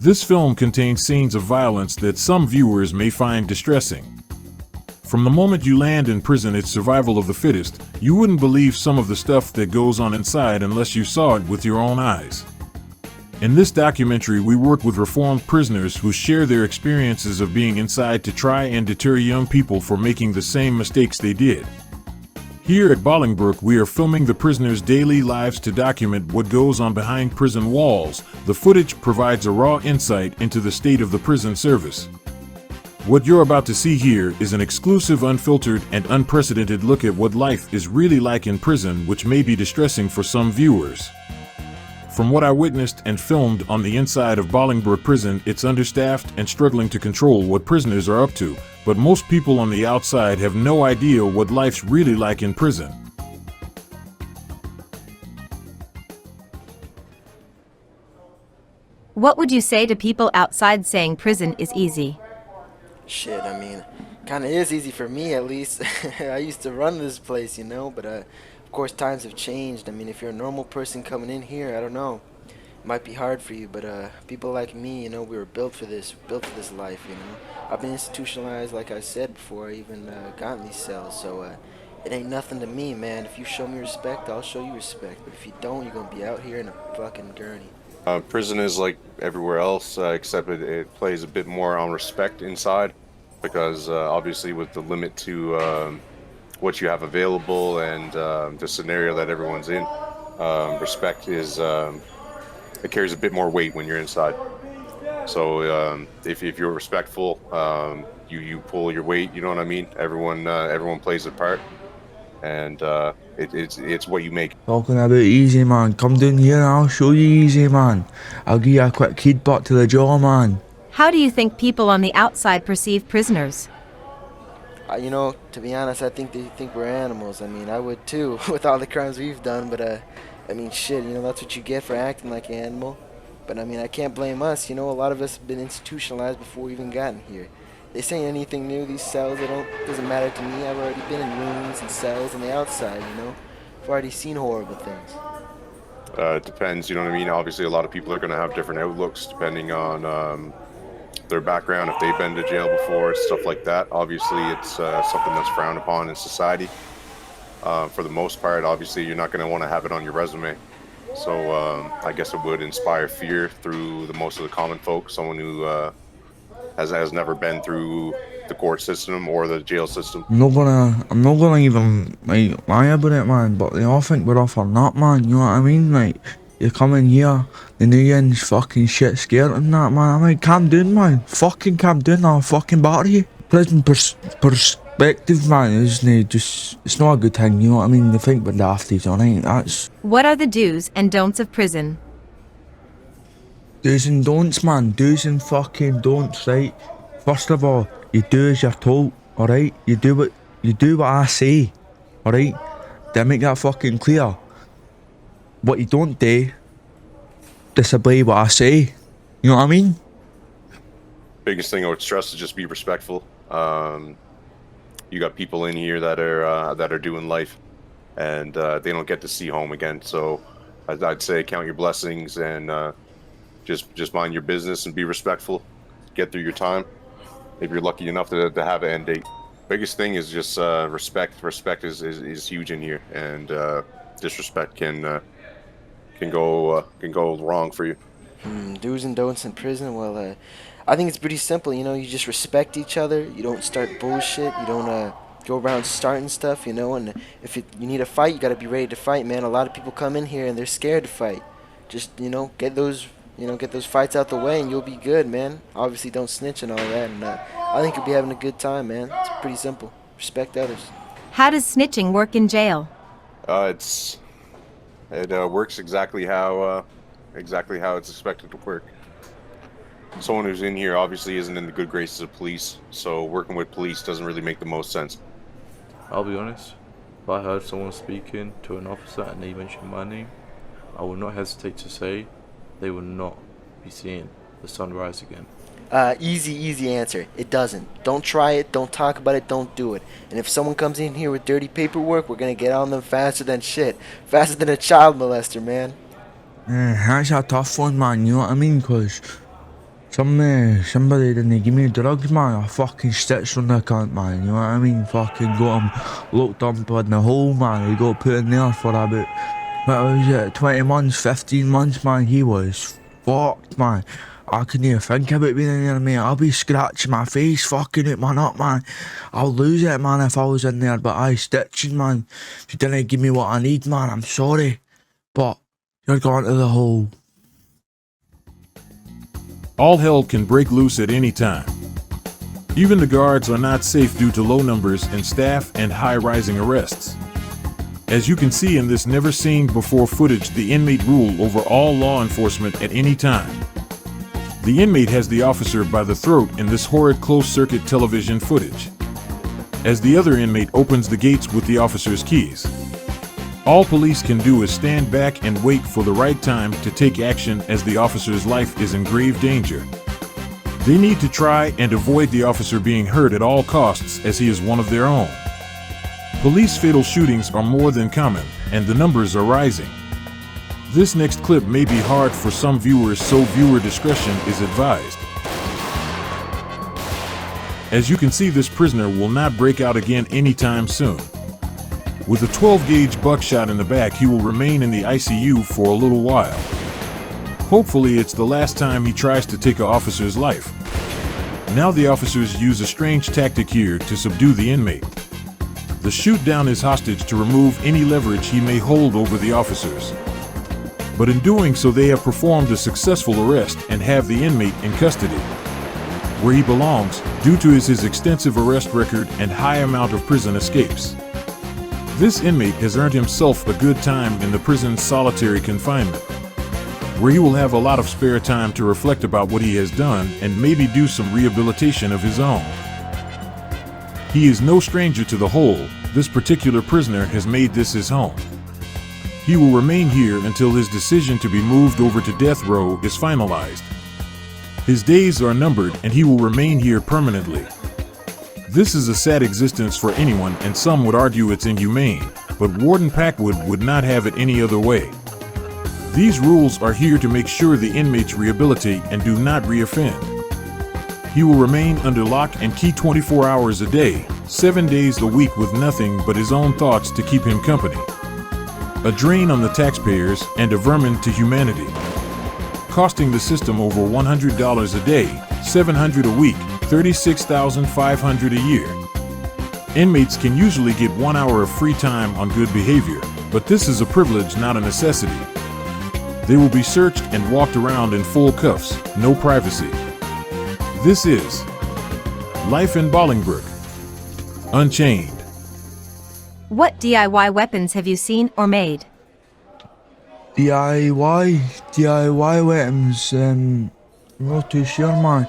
This film contains scenes of violence that some viewers may find distressing. From the moment you land in prison, it's survival of the fittest. You wouldn't believe some of the stuff that goes on inside unless you saw it with your own eyes. In this documentary, we work with reformed prisoners who share their experiences of being inside to try and deter young people from making the same mistakes they did. Here at Bolingbroke, we are filming the prisoners' daily lives to document what goes on behind prison walls. The footage provides a raw insight into the state of the prison service. What you're about to see here is an exclusive, unfiltered, and unprecedented look at what life is really like in prison, which may be distressing for some viewers. From what I witnessed and filmed on the inside of Bolingbroke Prison, it's understaffed and struggling to control what prisoners are up to, but most people on the outside have no idea what life's really like in prison. What would you say to people outside saying prison is easy? Shit, I mean, kinda is easy for me at least. I used to run this place, you know, but of course times have changed. I mean, if you're a normal person coming in here, I don't know, it might be hard for you, but people like me, you know, we were built for this life, you know. I've been institutionalized, like I said before I even got in these cells, so it ain't nothing to me, man. If you show me respect, I'll show you respect, but if you don't, you're gonna be out here in a fucking gurney. Prison is like everywhere else, except it plays a bit more on respect inside, because obviously with the limit to what you have available and the scenario that everyone's in, respect is it carries a bit more weight when you're inside. So if you're respectful, you pull your weight. You know what I mean? Everyone plays a part, and it's what you make. Talking about easy, man. Come down here and I'll show you easy, man. I'll give you a quick headbutt to the jaw, man. How do you think people on the outside perceive prisoners? You know, to be honest, I think they think we're animals. I mean, I would too, with all the crimes we've done, but I mean, shit, you know, that's what you get for acting like an animal. But I mean, I can't blame us, you know, a lot of us have been institutionalized before we even gotten here. This ain't anything new, these cells, doesn't matter to me. I've already been in rooms and cells on the outside, you know. I've already seen horrible things. It depends, you know what I mean? Obviously, a lot of people are going to have different outlooks depending on their background, if they've been to jail before, stuff like that. Obviously, it's something that's frowned upon in society. For the most part, obviously, you're not going to want to have it on your resume. So I guess it would inspire fear through most of the common folk, someone who has never been through the court system or the jail system. I'm not gonna even like lie about it, man, but they all think we're off our nut, man, you know what I mean? Like, you come in here, the new yin's fucking shit scared and that, man. I'm like, calm down, man. Fucking calm down, I'll fucking batter you. Prison perspective, man, isn't it? Just, it's not a good thing, you know what I mean? They think we're dafties, alright? That's... What are the do's and don'ts of prison? Do's and don'ts, man. Do's and fucking don'ts, right? First of all, you do as you're told, alright? You do what I say, alright? Did I make that fucking clear? What you don't do, disobey what I say. You know what I mean? Biggest thing I would stress is just be respectful. You got people in here that are doing life, and they don't get to see home again. So I'd say count your blessings and just mind your business and be respectful. Get through your time. If you're lucky enough to have an end date. Biggest thing is just respect. Respect is huge in here, and disrespect can go wrong for you. Do's and don'ts in prison. Well, I think it's pretty simple. You know, you just respect each other. You don't start bullshit. You don't go around starting stuff. You know, and if you need a fight, you gotta be ready to fight, man. A lot of people come in here and they're scared to fight. Just get those fights out the way, and you'll be good, man. Obviously, don't snitch and all that. And I think you'll be having a good time, man. It's pretty simple. Respect others. How does snitching work in jail? It works exactly how it's expected to work. Someone who's in here obviously isn't in the good graces of police, so working with police doesn't really make the most sense. I'll be honest, if I heard someone speaking to an officer and they mentioned my name, I would not hesitate to say they will not be seeing the sunrise again. Easy answer. It doesn't. Don't try it, don't talk about it, don't do it. And if someone comes in here with dirty paperwork, we're gonna get on them faster than shit. Faster than a child molester, man. That's a tough one, man, you know what I mean? Because Somebody didn't give me drugs, man. I fucking stitched on the cunt, man. You know what I mean? Fucking got him locked up in the hole, man. He got put in there for about, what was it, 20 months, 15 months, man. He was fucked, man. I couldn't even think about being in there, mate. I'll be scratching my face, fucking it, man, up, man. I'll lose it, man, if I was in there. But I stitching, man. If you didn't give me what I need, man, I'm sorry. But you're going to the hole. All hell can break loose at any time. Even the guards are not safe due to low numbers in staff and high rising arrests. As you can see in this never seen before footage, the inmate rule over all law enforcement at any time. The inmate has the officer by the throat in this horrid closed-circuit television footage, as the other inmate opens the gates with the officer's keys. All police can do is stand back and wait for the right time to take action, as the officer's life is in grave danger. They need to try and avoid the officer being hurt at all costs, as he is one of their own. Police fatal shootings are more than common, and the numbers are rising. This next clip may be hard for some viewers, so viewer discretion is advised. As you can see, this prisoner will not break out again anytime soon. With a 12-gauge buckshot in the back, he will remain in the ICU for a little while. Hopefully it's the last time he tries to take an officer's life. Now the officers use a strange tactic here to subdue the inmate. They shoot down his hostage to remove any leverage he may hold over the officers. But in doing so, they have performed a successful arrest and have the inmate in custody, where he belongs due to his extensive arrest record and high amount of prison escapes. This inmate has earned himself a good time in the prison's solitary confinement, where he will have a lot of spare time to reflect about what he has done and maybe do some rehabilitation of his own. He is no stranger to the hole. This particular prisoner has made this his home. He will remain here until his decision to be moved over to death row is finalized. His days are numbered and he will remain here permanently. This is a sad existence for anyone, and some would argue it's inhumane, but Warden Packwood would not have it any other way. These rules are here to make sure the inmates rehabilitate and do not reoffend. He will remain under lock and key 24 hours a day, 7 days a week, with nothing but his own thoughts to keep him company. A drain on the taxpayers and a vermin to humanity, costing the system over $100 a day, $700 a week, $36,500 a year. Inmates can usually get 1 hour of free time on good behavior, but this is a privilege, not a necessity. They will be searched and walked around in full cuffs, no privacy. This is life in Bolingbrook, Unchained. What DIY weapons have you seen or made? DIY weapons, I'm not too sure, man.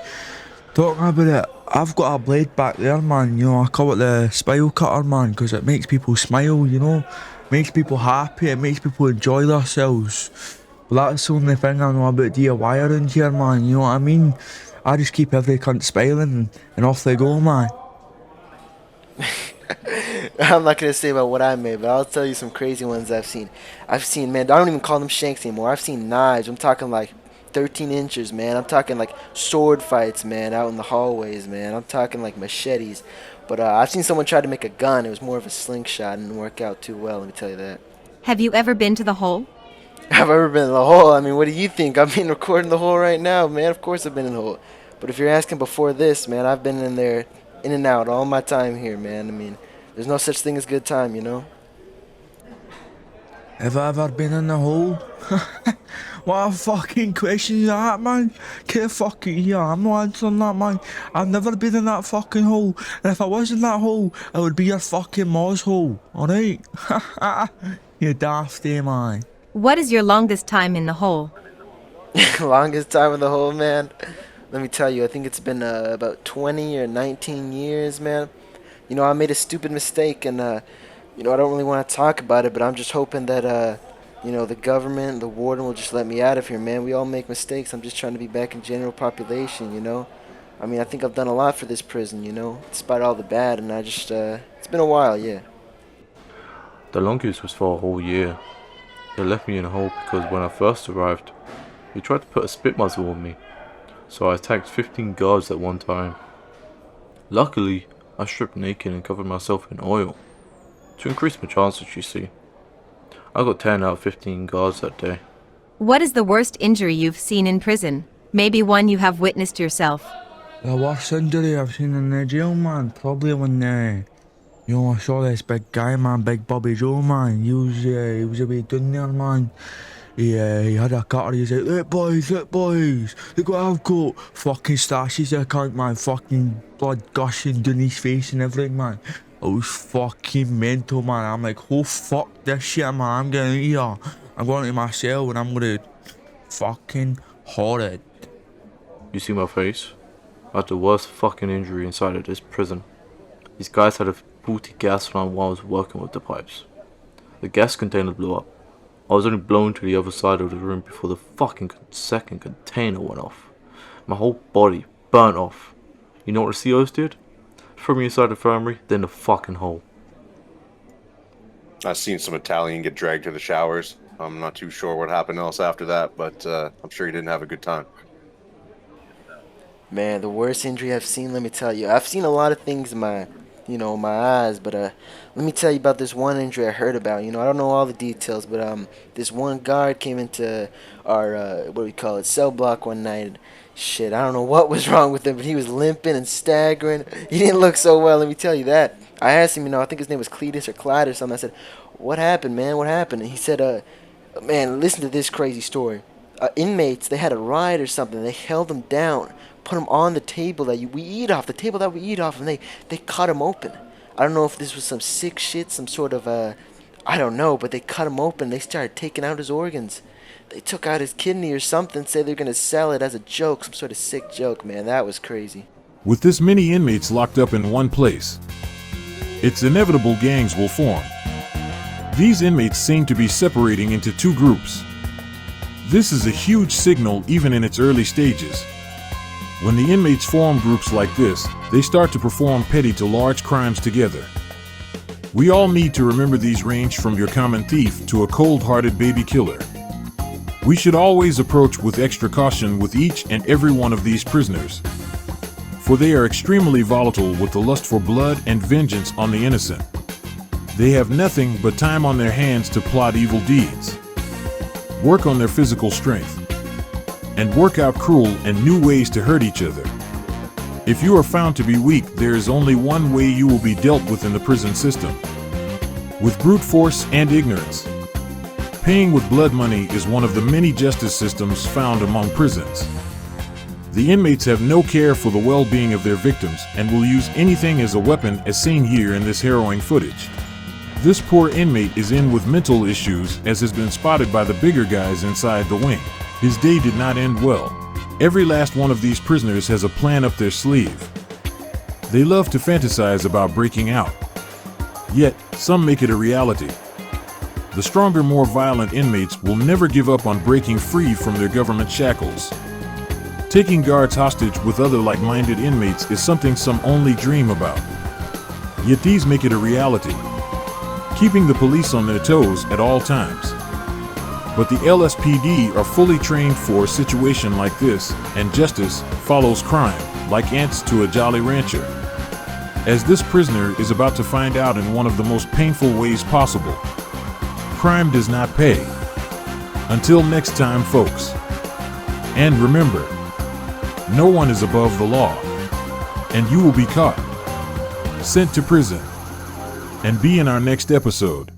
Talking about it, I've got a blade back there, man. You know, I call it the spile cutter, man, because it makes people smile, you know. Makes people happy, it makes people enjoy themselves. But that's the only thing I know about DIY around here, man, you know what I mean? I just keep every cunt smiling and off they go, man. I'm not gonna say about what I made, but I'll tell you some crazy ones I've seen. Man, I don't even call them shanks anymore. I've seen knives. I'm talking like 13 inches, man. I'm talking like sword fights, man, out in the hallways, man. I'm talking like machetes. But I've seen someone try to make a gun. It was more of a slingshot and didn't work out too well, let me tell you that. Have you ever been to the hole? I've ever been in the hole? I mean, what do you think? I'm being recording the hole right now, man. Of course I've been in the hole. But if you're asking before this, man, I've been in there, in and out, all my time here, man. I mean, there's no such thing as good time, you know? Have I ever been in the hole? What a fucking question is that, man? Get fucking here, I'm not answering that, man. I've never been in that fucking hole. And if I was in that hole, it would be your fucking Moz hole, alright? You dafty, man. What is your longest time in the hole? Longest time in the hole, man? Let me tell you, I think it's been about 20 or 19 years, man. You know, I made a stupid mistake, and, you know, I don't really want to talk about it, but I'm just hoping that, you know, the government, the warden will just let me out of here, man. We all make mistakes. I'm just trying to be back in general population, you know? I mean, I think I've done a lot for this prison, you know, despite all the bad, and I just, it's been a while, yeah. The longest was for a whole year. They left me in a hole because when I first arrived, he tried to put a spit muzzle on me. so I attacked 15 guards at one time. Luckily, I stripped naked and covered myself in oil, to increase my chances, you see. I got 10 out of 15 guards that day. What is the worst injury you've seen in prison? Maybe one you have witnessed yourself. The worst injury I've seen in the jail, man, probably when, I saw this big guy, man, Big Bobby Joe, man. He was a wee down there, man. He had a cutter, he's like, look boys, look what I've got. Fucking stashes the cunt, man, fucking blood gushing down his face and everything, man. It was fucking mental, man. I'm like, oh fuck this shit, man, I'm getting out of here. I'm going to my cell and I'm gonna fucking horrid. You see my face? I had the worst fucking injury inside of this prison. These guys had a faulty gas line while I was working with the pipes. The gas container blew up. I was only blown to the other side of the room before the fucking second container went off. My whole body burnt off. You know what the COs did? Threw me inside the infirmary, then the fucking hole. I've seen some Italian get dragged to the showers. I'm not too sure what happened else after that, but I'm sure he didn't have a good time. Man, the worst injury I've seen, let me tell you. I've seen a lot of things in my eyes, but let me tell you about this one injury I heard about. I don't know all the details, but this one guard came into our what do we call it, cell block one night. Shit, I don't know what was wrong with him, but he was limping and staggering. He didn't look so well, let me tell you that. I asked him, I think his name was Cletus or Clyde or something. I said, what happened, man? What happened? And he said, man, listen to this crazy story. Inmates, they had a riot or something. They held him down, put him on the table that we eat off, and they cut him open. I don't know if this was some sick shit, some sort of, I don't know, but they cut him open. They started taking out his organs. They took out his kidney or something, say they're going to sell it as a joke, some sort of sick joke, man. That was crazy. With this many inmates locked up in one place, it's inevitable gangs will form. These inmates seem to be separating into two groups. This is a huge signal even in its early stages. When the inmates form groups like this, they start to perform petty to large crimes together. We all need to remember these range from your common thief to a cold-hearted baby killer. We should always approach with extra caution with each and every one of these prisoners, for they are extremely volatile with the lust for blood and vengeance on the innocent. They have nothing but time on their hands to plot evil deeds, work on their physical strength, and work out cruel and new ways to hurt each other. If you are found to be weak, there is only one way you will be dealt with in the prison system: with brute force and ignorance. Paying with blood money is one of the many justice systems found among prisons. The inmates have no care for the well-being of their victims and will use anything as a weapon, as seen here in this harrowing footage. This poor inmate is in with mental issues, as has been spotted by the bigger guys inside the wing. His day did not end well. Every last one of these prisoners has a plan up their sleeve. They love to fantasize about breaking out, yet some make it a reality. The stronger, more violent inmates will never give up on breaking free from their government shackles. Taking guards hostage with other like-minded inmates is something some only dream about. Yet these make it a reality, keeping the police on their toes at all times. But the LSPD are fully trained for a situation like this, and justice follows crime like ants to a Jolly Rancher. As this prisoner is about to find out in one of the most painful ways possible, crime does not pay. Until next time, folks. And remember, no one is above the law, and you will be caught, sent to prison, and be in our next episode.